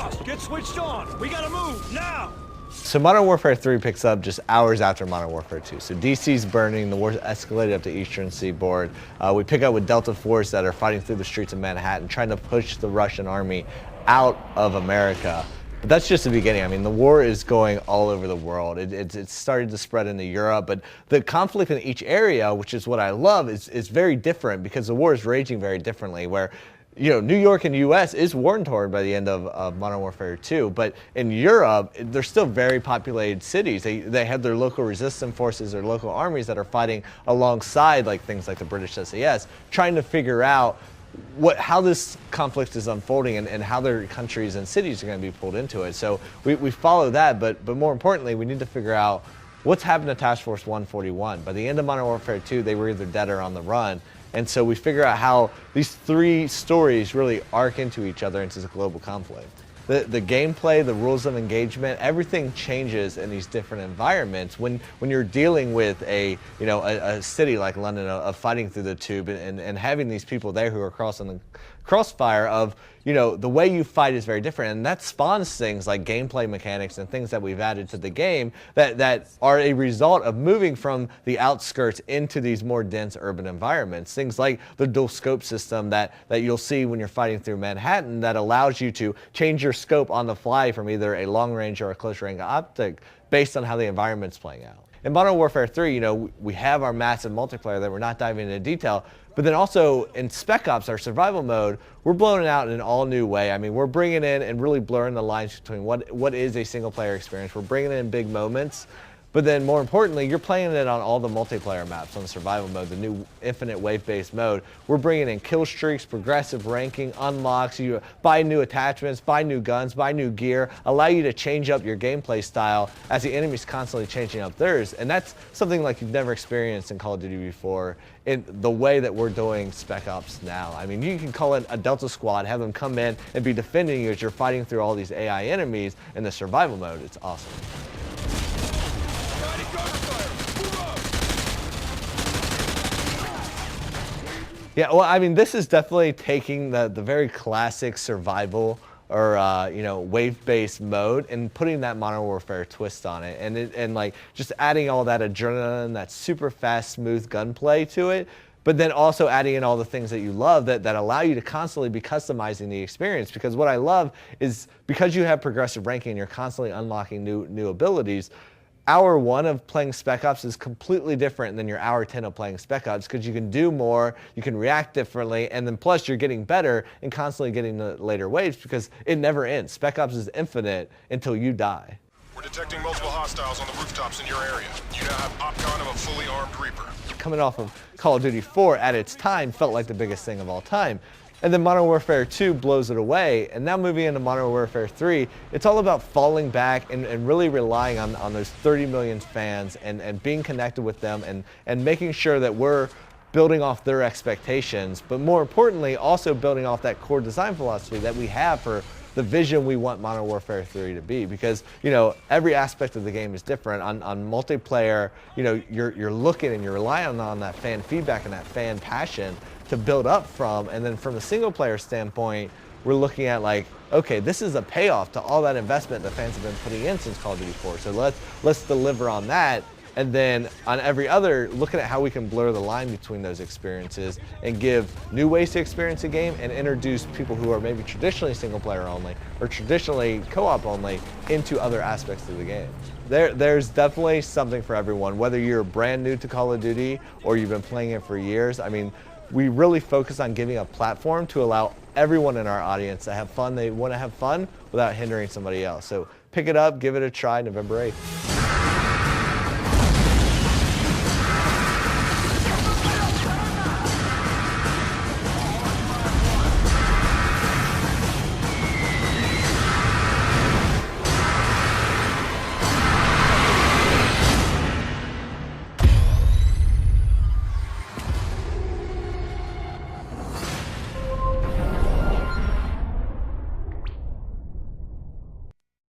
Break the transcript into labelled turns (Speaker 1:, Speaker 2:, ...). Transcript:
Speaker 1: lost. Get switched on. We gotta move now.
Speaker 2: So Modern Warfare 3 picks up just hours after Modern Warfare 2. So DC's burning, the war escalated up to Eastern Seaboard. We pick up with Delta Force that are fighting through the streets of Manhattan, trying to push the Russian army out of America. But that's just the beginning. I mean, the war is going all over the world. It's started to spread into Europe, but the conflict in each area, which is what I love, is very different because the war is raging very differently, where New York and the U.S. is war-torn by the end of Modern Warfare 2, but in Europe, they're still very populated cities. They have their local resistance forces, their local armies that are fighting alongside things like the British SAS, trying to figure out how this conflict is unfolding and how their countries and cities are going to be pulled into it. So we follow that, but more importantly, we need to figure out what's happened to Task Force 141. By the end of Modern Warfare 2, they were either dead or on the run. And so we figure out how these three stories really arc into each other into this global conflict. The gameplay, the rules of engagement, everything changes in these different environments when you're dealing with a city like London of fighting through the tube and having these people there who are crossing the crossfire of the way you fight is very different, and that spawns things like gameplay mechanics and things that we've added to the game that are a result of moving from the outskirts into these more dense urban environments. Things like the dual scope system that you'll see when you're fighting through Manhattan that allows you to change your scope on the fly from either a long range or a close range optic based on how the environment's playing out. In Modern Warfare 3, we have our massive multiplayer that we're not diving into detail, but then also in Spec Ops, our survival mode, we're blowing it out in an all-new way. I mean, we're bringing in and really blurring the lines between what is a single-player experience. We're bringing in big moments, but then more importantly, you're playing it on all the multiplayer maps on the survival mode, the new infinite wave-based mode. We're bringing in kill streaks, progressive ranking, unlocks, you buy new attachments, buy new guns, buy new gear, allow you to change up your gameplay style as the enemy's constantly changing up theirs. And that's something like you've never experienced in Call of Duty before in the way that we're doing Spec Ops now. I mean, you can call it a Delta Squad, have them come in and be defending you as you're fighting through all these AI enemies in the survival mode. It's awesome. Yeah, well, I mean, this is definitely taking the very classic survival or wave-based mode and putting that Modern Warfare twist on it, and like just adding all that adrenaline, that super fast, smooth gunplay to it, but then also adding in all the things that you love that allow you to constantly be customizing the experience. Because what I love is because you have progressive ranking and you're constantly unlocking new abilities. Hour 1 of playing Spec Ops is completely different than your Hour 10 of playing Spec Ops because you can do more, you can react differently, and then plus you're getting better and constantly getting the later waves because it never ends. Spec Ops is infinite until you die.
Speaker 3: We're detecting multiple hostiles on the rooftops in your area. You now have OpCon of a fully armed Reaper.
Speaker 2: Coming off of Call of Duty 4 at its time felt like the biggest thing of all time. And then Modern Warfare 2 blows it away, and now moving into Modern Warfare 3, it's all about falling back and really relying on those 30 million fans and being connected with them and making sure that we're building off their expectations, but more importantly, also building off that core design philosophy that we have for the vision we want Modern Warfare 3 to be. Because every aspect of the game is different. On multiplayer, you're looking and you're relying on that fan feedback and that fan passion to build up from. And then from a single player standpoint, we're looking at okay, this is a payoff to all that investment the fans have been putting in since Call of Duty 4. So let's deliver on that. And then on every other, looking at how we can blur the line between those experiences and give new ways to experience a game and introduce people who are maybe traditionally single player only or traditionally co-op only into other aspects of the game. There's definitely something for everyone, whether you're brand new to Call of Duty or you've been playing it for years. I mean, we really focus on giving a platform to allow everyone in our audience to have fun. They want to have fun without hindering somebody else. So pick it up, give it a try November 8th.